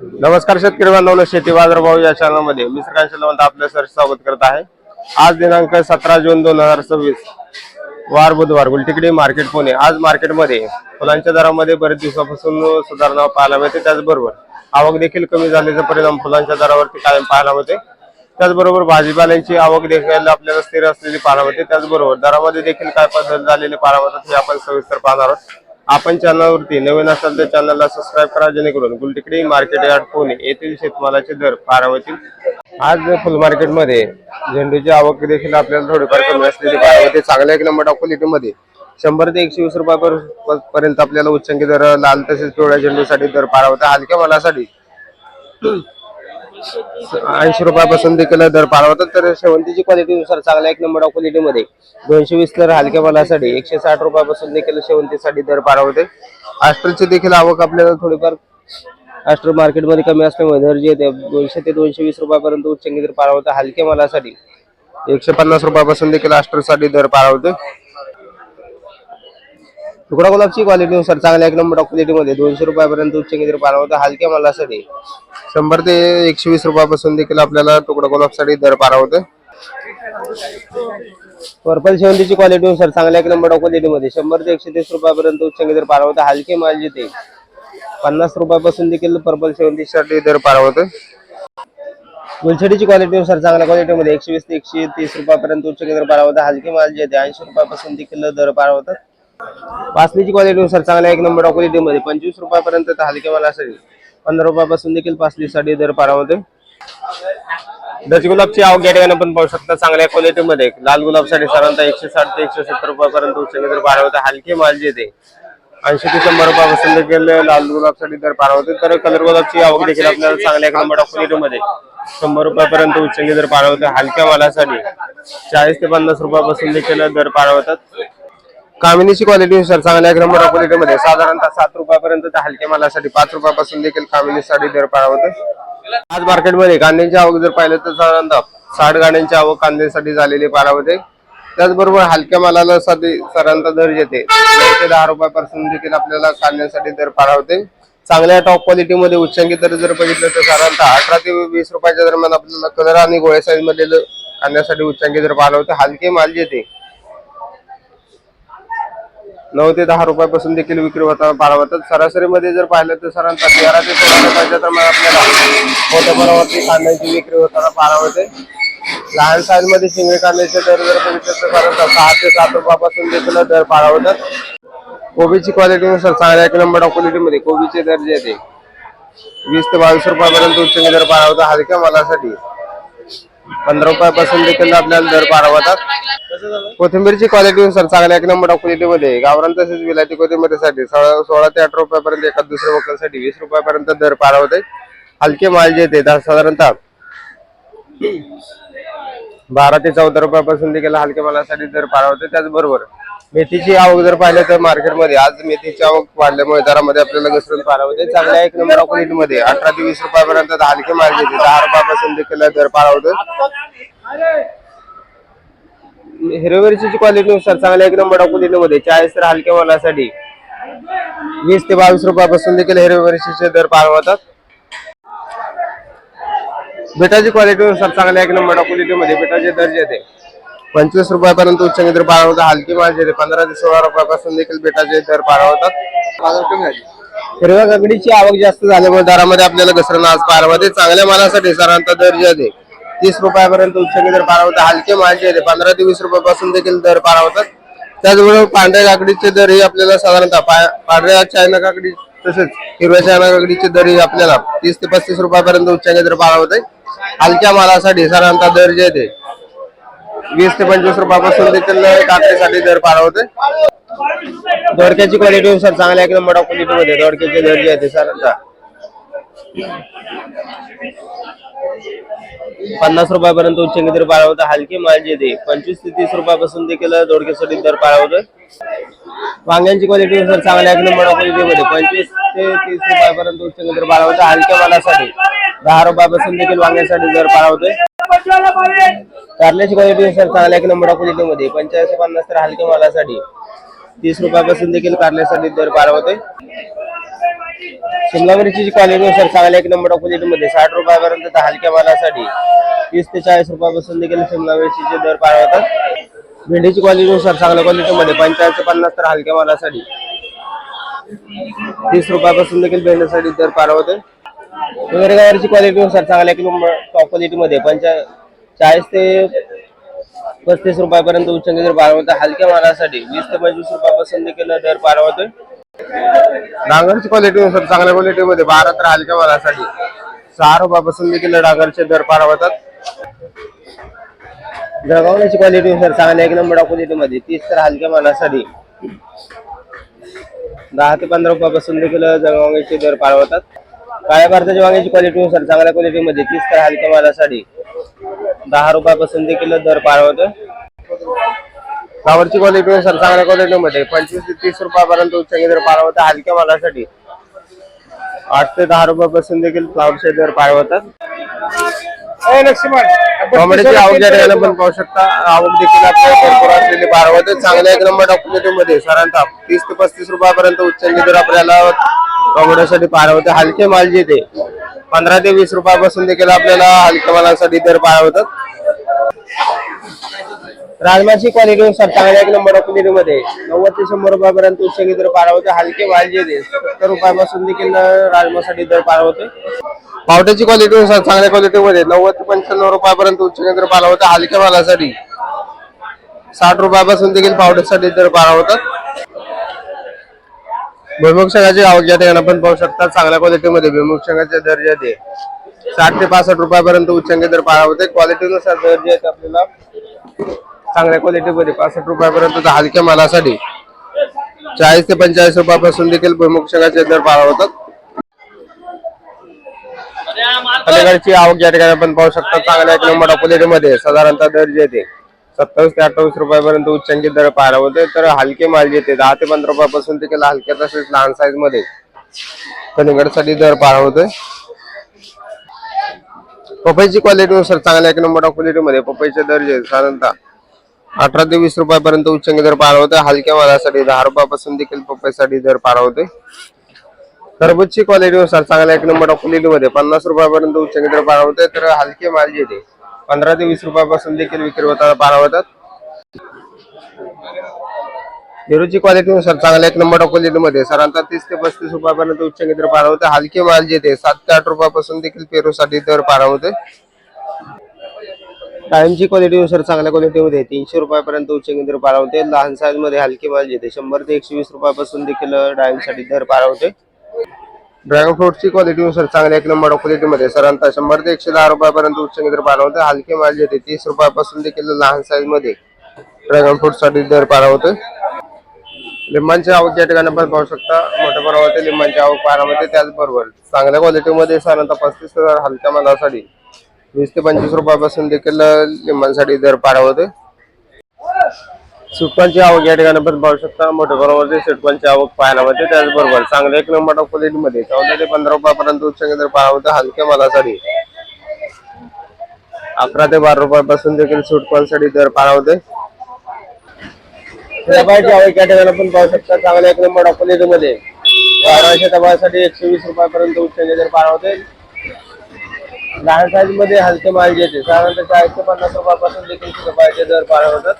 नमस्कार शेतकरी बांधवांनो, शेती बाजार भाव या चॅनल मध्ये मी श्रीकांत आपलं सर स्वागत करत आहे। आज दिनांक 17 जून 2026 वार बुधवार, गुलटेकडी मार्केट पुणे। आज मार्केटमध्ये फुलांच्या दरामध्ये बरेच दिवसापासून सुधारणा पाहायला मिळते। त्याचबरोबर आवक देखील कमी झाल्याचा परिणाम फुलांच्या दरावरती कायम पाहायला मिळते। त्याचबरोबर भाजीपाल्यांची आवक देखील आपल्याला स्थिर असलेली पाहायला मिळते। त्याचबरोबर दरामध्ये देखील काय बदल झालेले पाहायला मिळतात हे आपण सविस्तर पाहणार आहोत। आपण चॅनलवरती नवीन असाल तर चॅनलला सबस्क्राइब करा, जेणेकरून गुलटेकडी मार्केट यार्ड पुणे येथील शेतमालाचे दर पाहायला मिळतील। आज फुल मार्केटमध्ये झेंडूची आवक देखील आपल्याला थोडीफार कमी असलेली पाहायला मिळते। चांगल्या एक नंबर क्वालिटीमध्ये 100 ते 120 रुपयापर्यंत आपल्याला उच्चांकी दर लाल तसेच पिवळ्या झेंडूसाठी दर पाहायला मिळतात। हलक्या मालासाठी 80 रुपयापासून देखील दर पाहायला मिळतात। तर शेवंतीची क्वालिटीनुसार चांगल्या एक नंबर क्वालिटीमध्ये 220 तर हलक्या मालासाठी 160 रुपयापासून देखील शेवंतीसाठी दर पाहायला मिळते। अस्टरची देखील आवक आपल्याला थोडीफार अस्टर मार्केटमध्ये कमी असल्यामुळे दर जे 200 ते 220 रुपयापर्यंत उच्चांकी दर पाहायला मिळतात। हलक्या मालासाठी 150 रुपयापासून देखील अस्टरसाठी दर पाहायला मिळतो। तुकडा गुलाबची क्वालिटीनुसार चांगल्या एक नंबर क्वालिटीमध्ये 200 रुपयापर्यंत उच्चांकी दर पाहायला मिळतात। हलक्या मालासाठी 100 ते 120 रुपयापासून देखील आपल्याला तुकडा गुलाबसाठी दर पाहायला मिळतो। पर्पल शेवंतीची क्वालिटीनुसार चांगल्या एक नंबर क्वालिटीमध्ये 100 ते 130 रुपयापर्यंत उच्चांकी दर पाहायला मिळतात। हलके माल जिथे 50 रुपयापासून देखील पर्पल शेवंतीसाठी दर पाहायला मिळतो। गुलछडीची क्वालिटीनुसार चांगल्या क्वालिटीमध्ये 120 ते 130 रुपयापर्यंत उच्चांकी दर पाहायला मिळतात। हलके माल जे 80 रुपयापासून देखील दर पाहायला मिळतात। पासलीची क्वालिटीनुसार चांगल्या एक नंबर क्वालिटीमध्ये 25 रुपयापर्यंत तर हलके मालासाठी 15 रुपयापासून देखील पासलीसाठी दर पाहायला मिळतो। डच गुलाबची आवक या ठिकाणी आपण पाहू शकता। चांगल्या क्वालिटीमध्ये लाल गुलाबसाठी साधारणतः 160 ते 170 रुपयापर्यंत उच्चांकी दर पाहायला मिळतात। हलके माल जे 80 ते 100 रुपयापासून देखील लाल गुलाबसाठी दर पाहायला मिळतो। तर कलर गुलाबची आवक देखील आपल्याला चांगल्या एक नंबर क्वालिटीमध्ये 100 रुपयापर्यंत उच्चांकी दर पाहायला मिळतो। हलक्या मालासाठी 40 ते 50 रुपयापासून देखील दर पाहायला मिळतात। कामिनीची क्वालिटीनुसार चांगल्या एक नंबर क्वालिटीमध्ये साधारणतः 7 रुपयापर्यंत तर हलक्या मालासाठी 5 रुपयापासून देखील कामिनीसाठी दर पाहायला मिळतो। आज मार्केटमध्ये कांद्याची आवक जर पाहिलं तर साधारणतः 60 गाड्यांची आवक कांद्यासाठी झालेली पाहायला मिळते। त्याचबरोबर हलक्या मालाला साधारणतः दर येते 9 ते 10 रुपयापासून देखील आपल्याला कांद्यासाठी दर पाहायला मिळते। चांगल्या टॉप क्वालिटीमध्ये उच्चांकी दर जर बघितलं तर साधारणतः 18 ते 20 रुपयाच्या दरम्यान आपल्याला कलर आणि गोळ्या साईज मध्ये कांद्यासाठी उच्चांकी दर पाहायला मिळते। हलके माल येते 9 ते 10 रुपयापासून देखील विक्री होताना पाहायला मिळतात। सरासरीमध्ये जर पाहिलं तर साधारणतः 13 ते 16 रुपयाच्या दरम्यान आपल्याला मोठ्या प्रमाणावरती कांद्याची विक्री होताना पाहायला मिळते। लहान साईज मध्ये शिंगडी कांद्याचे दर जर बघितलं तर साधारणतः 6 ते 7 रुपयापासून देखील दर पाहायला मिळतात। कोबीची क्वालिटीनुसार चांगल्या एक नंबर क्वालिटीमध्ये कोबीचे दर जे ते 20 ते 22 रुपयापर्यंत उच्चांकी दर पाहायला मिळतात। हलक्या मालासाठी 15 रुपयापासून देखील आपल्याला दर पाहायला मिळतात। कोथिंबीरची क्वालिटीनुसार चांगल्या एक नंबर क्वालिटीमध्ये गावरान तसेच विलायती कोथिंबीरसाठी 16 ते 18 रुपयापर्यंत, एका दुसऱ्या वकलसाठी 20 रुपयापर्यंत दर पाहायला मिळते। हलके माल जे ते साधारणतः 12 ते 14 रुपयापासून देखील हलक्या मालासाठी दर पाहायला मिळते। त्याचबरोबर मेथीची आवक जर पाहिलं तर मार्केटमध्ये आज मेथीची आवक वाढल्यामुळे दरामध्ये आपल्याला घसरण पाहायला मिळते। चांगल्या एक नंबर क्वालिटीमध्ये 18 ते 20 रुपयापर्यंत हलके माल जे 10 रुपयापासून देखील दर पाहायला मिळते। हिरव्या मिरचीची क्वालिटीनुसार चांगल्या एक नंबर क्वालिटीमध्ये 40 तर हलक्या मालासाठी 20 ते 22 रुपयापासून देखील हिरव्या मिरचीचे दर पाहायला मिळतात। बेटाची क्वालिटीनुसार चांगल्या एक नंबर क्वालिटीमध्ये बेटाचे दर जे ते 25 रुपयापर्यंत उच्चांकी दर पाहायला मिळतात। हलकी माल जे 15 ते 16 रुपयापासून देखील बेटाचे दर पाहायला मिळतात। हिरव्या काकडीची आवक जास्त झाल्यामुळे दरामध्ये आपल्याला घसरण आज पाहायला मिळते। चांगल्या मालासाठी साधारणतः दर जे ते 30 रुपयापर्यंत उच्चांकी दर पाहायला मिळतात। हलके माल जे 15 ते 20 रुपयापासून देखील दर पाहायला मिळतात। त्याचबरोबर पांढऱ्या काकडीचे दरही आपल्याला साधारणतः पांढऱ्या चायना काकडी तसेच हिरव्या चायना काकडीचे दरही आपल्याला 30 ते 35 रुपयापर्यंत उच्चांकी दर पाहायला मिळते। हलक्या मालासाठी साधारणतः दर जे ते 20 ते 25 रुपयापासून देखील काकडीसाठी दर पाहायला मिळते। दोडक्याची क्वालिटीनुसार चांगल्या एक नंबर क्वालिटीमध्ये दोडक्याचे दर जे ते साधारणतः 50 रुपयापर्यंत उच्चांकी दर पाहायला मिळतात। हलके माल जे ते 25 ते 30 रुपयापासून देखील दोडक्यासाठी दर पाहायला मिळतो। वांग्यांची क्वालिटीनुसार चांगल्या एक नंबर क्वालिटीमध्ये 25 ते 30 रुपयापर्यंत उच्चांकी दर पाहायला मिळतात। हलक्या मालासाठी 10 रुपयापासून देखील वांग्यासाठी दर पाहायला मिळतो। कारल्याची क्वालिटीनुसार चांगल्या एक नंबर क्वालिटीमध्ये 45 ते 50 तर हलक्या मालासाठी 30 रुपयापासून देखील कारल्यासाठी दर पाहायला मिळतो। शिमला मिरचीची क्वालिटीनुसार चांगल्या एक नंबर क्वालिटीमध्ये 60 रुपयापर्यंत तर हलक्या मालासाठी 30 ते 40 रुपयापासून देखील शिमला मिरचीचे दर पाळवतात। भेंडीची क्वालिटीनुसार चांगल्या क्वालिटीमध्ये 45 ते 50 तर हलक्या मालासाठी 30 रुपयापासून देखील भेंडीसाठी दर पाळवते। गवारीची क्वालिटीनुसार चांगल्या एक नंबर टॉप क्वालिटीमध्ये 40 ते 35 रुपयापर्यंत उच्चांकी दर पाळवतात। हलक्या मालासाठी 20 ते 25 रुपयापासून देखील दर पाळवतोय। डांगरची क्वालिटीनुसार चांगल्या क्वालिटीमध्ये 12 तर हलक्या मालासाठी 6 रुपयापासून देखील डांगरचे दर पाळवतात। जळगावची क्वालिटीनुसार चांगल्या एक नंबर क्वालिटीमध्ये 30 तर हलक्या मालासाठी 10 ते 15 रुपयापासून देखील जळगावचे दर पाळवतात। काळ्या भारताच्या वांग्याची क्वालिटीनुसार चांगल्या क्वालिटीमध्ये 30 तर हलक्या मालासाठी 10 रुपयापासून देखील दर पाळवतोय। फ्लावरची क्वालिटीनुसार चांगल्या क्वालिटीमध्ये 25 ते 30 रुपयापर्यंत उच्चांकी दर पाळवतात। हलक्या मालासाठी 8 ते 10 रुपयापासून देखील फ्लावरचे दर पाळवतात। टोमॅटोची आवक ज्या ठिकाणी आपण पाहू शकता, आवक देखील आपल्याला भरपूर असलेली पाळवते। चांगल्या एक नंबर क्वालिटीमध्ये साधारणतः 30 ते 35 रुपयापर्यंत उच्चांकी दर आपल्याला टोमॅटोसाठी पाळवते। हलके माल जे ते 15 ते 20 रुपयापासून देखील आपल्याला हलक्या मालासाठी दर पाळवतात। राजमाची क्वालिटीनुसार चांगल्या एक नंबर क्वालिटीमध्ये 90 ते 100 रुपयापर्यंत उच्चांकी दर पाळवते। हलके माल जे ते 70 रुपयापासून देखील राजमासाठी दर पाळवते। पावट्याची क्वालिटीनुसार चांगल्या क्वालिटीमध्ये 90 ते 95 रुपयापर्यंत उच्चांकी दर पाळवते। हलक्या मालासाठी 60 रुपयापासून देखील पावट्यासाठी दर पाळवतात। भुईमुग शेंगाची आवक या ठिकाणी आपण पाहू शकता, चांगल्या क्वालिटीमध्ये भुईमुग शेंगाचे दर जे ते 60 ते 65 रुपयापर्यंत उच्चांकी दर पाळवते। क्वालिटीनुसार दर जे आहेत आपल्याला चांगल्या क्वालिटीमध्ये 65 रुपयापर्यंत, हलक्या मालासाठी 40 ते 45 रुपयापासून देखील भुईमुग शेंगाचे दर पाळवतात। अलीकडची आवक या ठिकाणी आपण पाहू शकता, चांगल्या एक नंबर क्वालिटीमध्ये साधारणतः दर जे ते 27 ते 28 रुपयापर्यंत उच्चांकी दर पाळवते। तर हलके माल जे ते 10 ते 15 रुपयापासून देखील हलक्या तसेच लहान साईज मध्ये कलिंगडसाठी दर पाळवते। पपईची क्वालिटीनुसार चांगल्या एक नंबर क्वालिटीमध्ये पपईचे दर जे साधारणतः 18 ते 20 रुपयापर्यंत उच्चांकी दर पाळवते। हलक्या मालासाठी 10 रुपयापासून देखील पपईसाठी दर पाळवते। टरबूजची क्वालिटीनुसार चांगल्या एक नंबर क्वालिटीमध्ये 50 रुपयापर्यंत उच्चांकी दर पाळवते। तर हलके माल जे ते 15 ते 20 रुपयापासून देखील विक्री होताना पाळवतात। पेरूची क्वालिटीनुसार चांगल्या एक नंबर क्वालिटीमध्ये साधारणतः 30 ते 35 रुपयापर्यंत उच्चांकी दर पाळवते। हलके माल जे ते 7 ते 8 रुपयापासून देखील पेरूसाठी दर पाळवते। डाळिंबची क्वालिटीनुसार चांगल्या क्वालिटीमध्ये 300 रुपयापर्यंत उच्चांकी दर पाळवते। लहान साईज मध्ये हलके माल जे ते 100 ते 120 रुपयापासून देखील डाळिंबसाठी दर पाळवते। ड्रॅगन फ्रूटची क्वालिटीनुसार चांगल्या एक नंबर क्वालिटीमध्ये साधारणतः 100 ते 110 रुपयापर्यंत उच्चांकी दर पाळवते। हलके माल जे ते 30 रुपयापासून देखील लहान साईज मध्ये ड्रॅगन फ्रूट साठी दर पाळवते। लिंबांची आवक या ठिकाणी आपण पाहू शकता, मोठ्या प्रमाणात लिंबांची आवक पाहायला मिळते। त्याचबरोबर चांगल्या क्वालिटीमध्ये साधारणतः 35,000 हलक्या मालासाठी 20 ते 25 रुपयापासून देखील लिंबांसाठी दर पाळवते। सुटपांची आवक या ठिकाणी आपण पाहू शकता, मोठ्या प्रमाणात सुटपांची आवक पाहायला मिळते। त्याचबरोबर चांगल्या एक नंबर क्वालिटीमध्ये 14 ते 15 रुपयापर्यंत उच्चांकी दर पाळवते। हलक्या मालासाठी 11 ते 12 रुपयापासून देखील सुटपांसाठी दर पाळवते। रबारची आवक या ठिकाणी आपण पाहू शकता, चांगल्या एक नंबर क्वालिटीमध्ये 1200 डब्यासाठी 120 रुपयापर्यंत उच्चांकी दर पाळवते। लहान साईज मध्ये हलके माल जे साधारणतः 40 ते 50 रुपयापासून देखील रबारचे दर पाळवतात।